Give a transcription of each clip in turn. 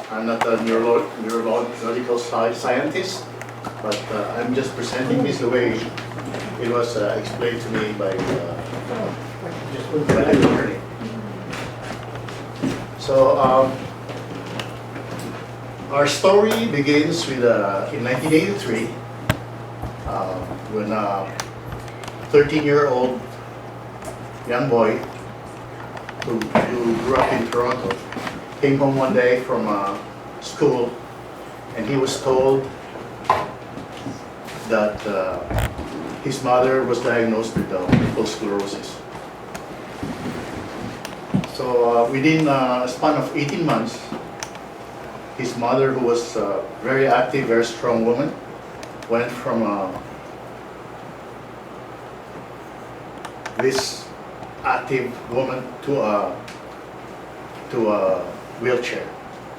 I'm not a neurological scientist, but I'm just presenting this the way it was explained to me by the attorney. So our story begins with in 1983 when a 13-year-old young boy who grew up in Toronto came home one day from school, and he was told that his mother was diagnosed with multiple sclerosis. So within a span of 18 months, his mother, who was a very active, very strong woman, went from this active woman to a wheelchair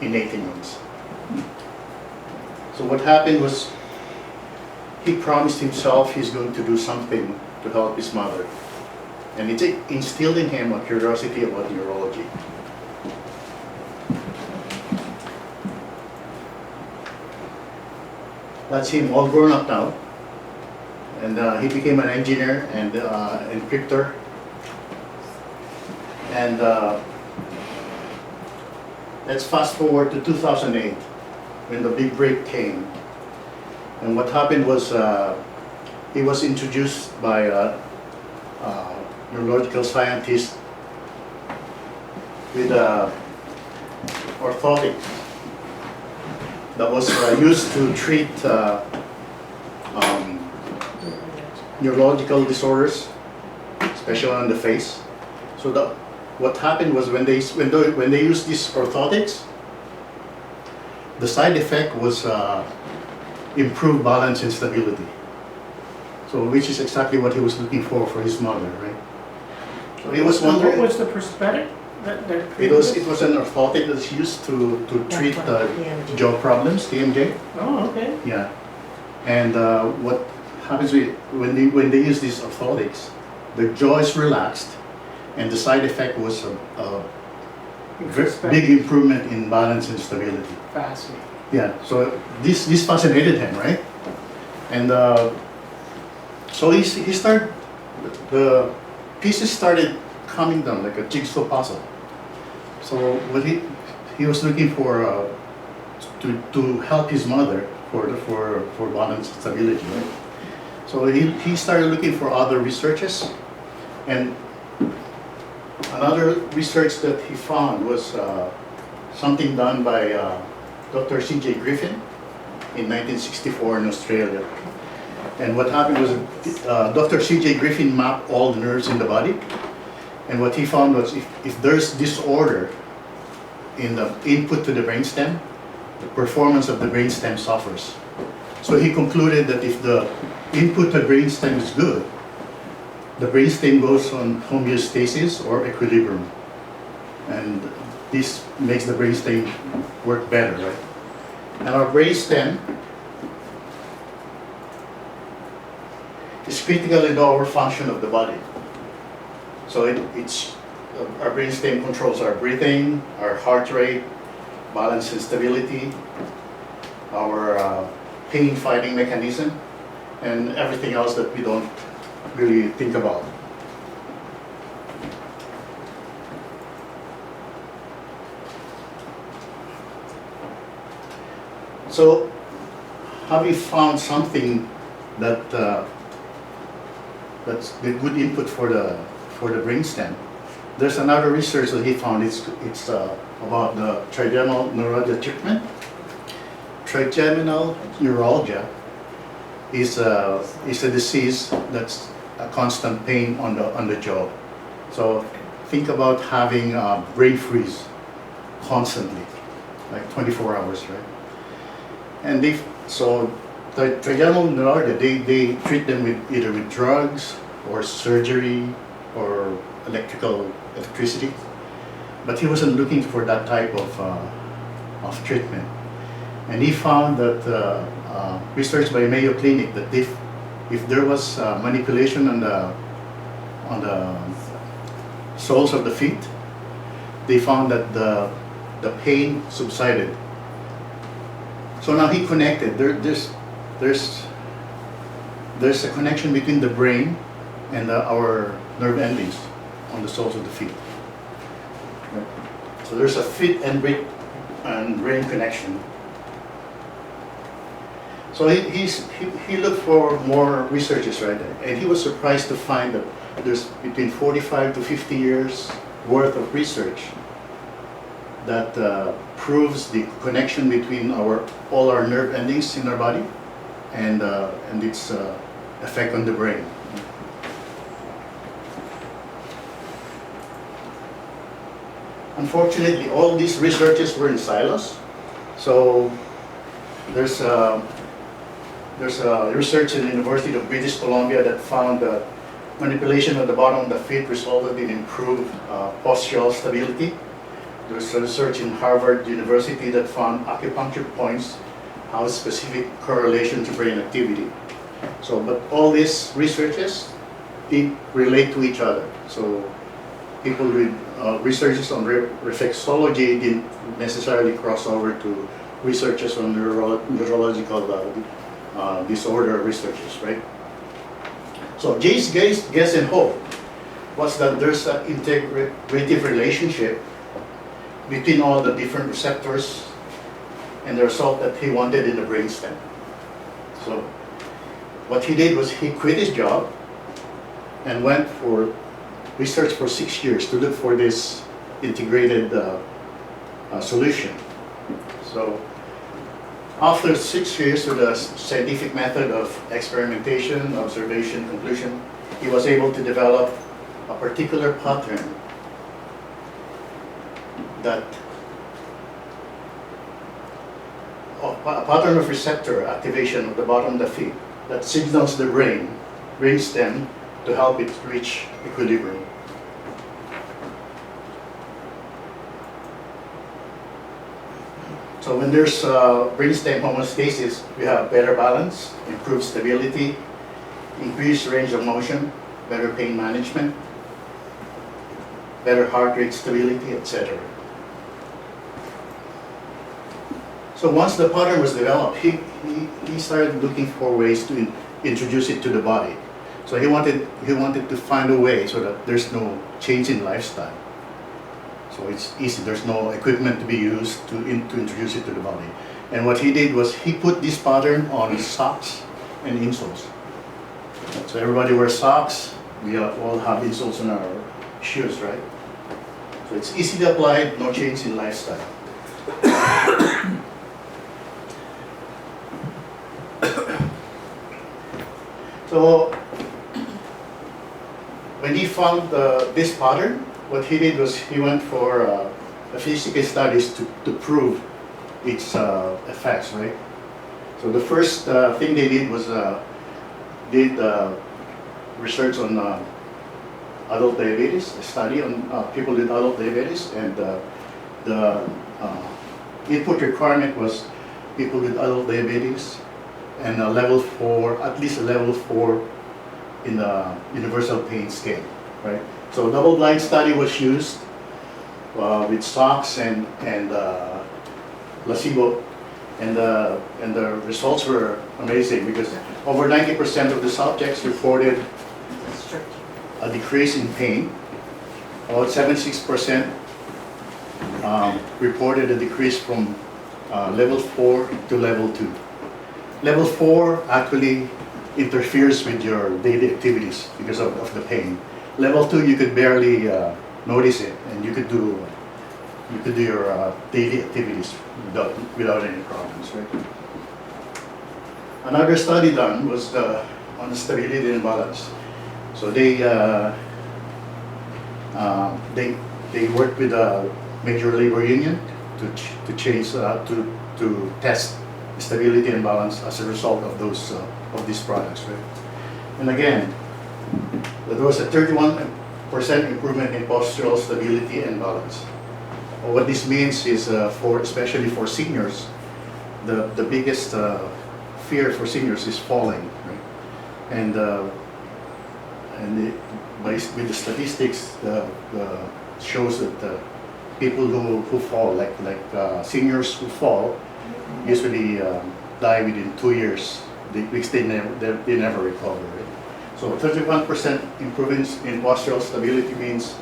in 18 months. So what happened was, he promised himself he's going to do something to help his mother, and it instilled in him a curiosity about neurology. That's him all grown up now, and he became an engineer and encryptor. And let's fast forward to 2008, when the big break came. And what happened was he was introduced by a neurological scientist with orthotic that was used to treat neurological disorders, especially on the face. So what happened was, when they used these orthotics, the side effect was improved balance and stability. So, which is exactly what he was looking for his mother, right? So he was wondering. What was the prosthetic? It was an orthotic that's used to treat jaw problems, TMJ. Oh, okay. Yeah, and what happens when they use these orthotics, the jaw is relaxed, and the side effect was a big improvement in balance and stability. Fascinating. Yeah, so this fascinated him, right? And so he started, the pieces started coming down like a jigsaw puzzle. So what he was looking for to help his mother for balance and stability, right? So he started looking for other researches, and another research that he found was something done by Dr. C.J. Griffin in 1964 in Australia. And what happened was, Dr. C.J. Griffin mapped all the nerves in the body, and what he found was, if there's disorder in the input to the brainstem, the performance of the brainstem suffers. So he concluded that if the input to the brainstem is good, the brainstem goes on homeostasis or equilibrium, and this makes the brainstem work better, right? And our brainstem is critical in our function of the body. So our brainstem controls our breathing, our heart rate, balance and stability, our pain fighting mechanism, and everything else that we don't really think about. So, having found something that's the good input for the brainstem, there's another research that he found. It's about the trigeminal neuralgia treatment. Trigeminal neuralgia is a disease that's a constant pain on the jaw. So think about having a brain freeze constantly, like 24 hours, right? And so the trigeminal neuralgia, they treat them either with drugs or surgery or electricity. But he wasn't looking for that type of treatment. And he found that research by Mayo Clinic, that if there was manipulation on the soles of the feet, they found that the pain subsided So now he connected. There's a connection between the brain and our nerve endings on the soles of the feet. Right. So there's a feet and brain connection. So he looked for more researches, right? And he was surprised to find that there's between 45 to 50 years worth of research that proves the connection between all our nerve endings in our body and its effect on the brain. Unfortunately, all these researches were in silos. So there's a research in the University of British Columbia that found that manipulation of the bottom of the feet resulted in improved postural stability. There's a research in Harvard University that found acupuncture points have specific correlation to brain activity. So, but all these researches relate to each other. So people with researches on reflexology didn't necessarily cross over to researches on neurological disorder researches, right? So Jay's guess and hope was that there's an integrative relationship between all the different receptors and the result that he wanted in the brainstem. So what he did was he quit his job and went for research for 6 years to look for this integrated solution. So after 6 years with a scientific method of experimentation, observation, conclusion, he was able to develop a particular pattern a pattern of receptor activation of the bottom of the feet that signals the brainstem to help it reach equilibrium. So when there's brainstem homeostasis, we have better balance, improved stability, increased range of motion, better pain management, better heart rate stability, etc. So once the pattern was developed, he started looking for ways to introduce it to the body. So he wanted to find a way so that there's no change in lifestyle. So it's easy. There's no equipment to be used to introduce it to the body. And what he did was he put this pattern on socks and insoles. So everybody wears socks. We all have insoles on our shoes, right? So it's easy to apply. No change in lifestyle. So when he found this pattern, what he did was he went for physical studies to prove its effects, right? So the first thing they did was did research on adult diabetes, a study on people with adult diabetes, and the input requirement was people with adult diabetes and a level 4, at least a level 4 in the universal pain scale, right? So double-blind study was used with socks and placebo, and the results were amazing because over 90% of the subjects reported a decrease in pain. About 76% reported a decrease from level 4 to level 2. Level 4 actually interferes with your daily activities because of the pain. Level 2, you could barely notice it, and you could do your daily activities without any problems, right? Another study done was on stability and balance. So they worked with a major labor union to change to test stability and balance as a result of these products, right? And again, there was a 31% improvement in postural stability and balance. What this means is, especially for seniors, the biggest fear for seniors is falling, right? And with the statistics, shows that people who fall, like seniors who fall, usually die within 2 years, because they never recover. Right? So 31% improvements in postural stability means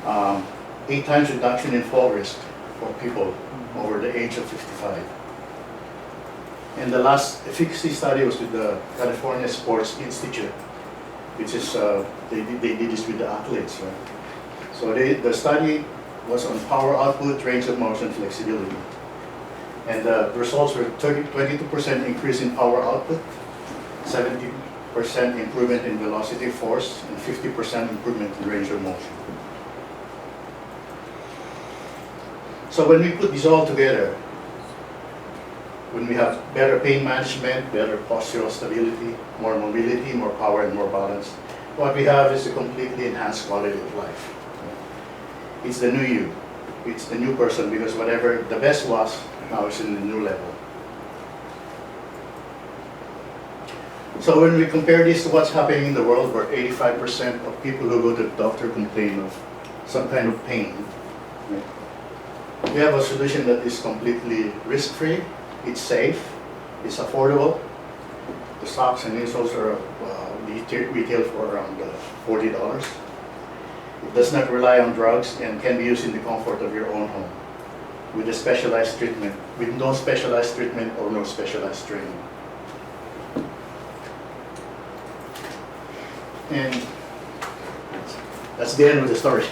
8 times reduction in fall risk for people over the age of 55. And the last efficacy study was with the California Sports Institute, which is, they did this with the athletes, right? So the study was on power output, range of motion, flexibility. And the results were 22% increase in power output, 70% improvement in velocity force, and 50% improvement in range of motion. So when we put this all together, when we have better pain management, better postural stability, more mobility, more power, and more balance, what we have is a completely enhanced quality of life. It's the new you. It's the new person, because whatever the best was, now is in the new level. So when we compare this to what's happening in the world, where 85% of people who go to the doctor complain of some kind of pain, right? We have a solution that is completely risk-free, it's safe, it's affordable. The socks and insoles are retail for around $40. It does not rely on drugs and can be used in the comfort of your own home with a specialized treatment, with no specialized treatment or no specialized training. And that's the end of the story.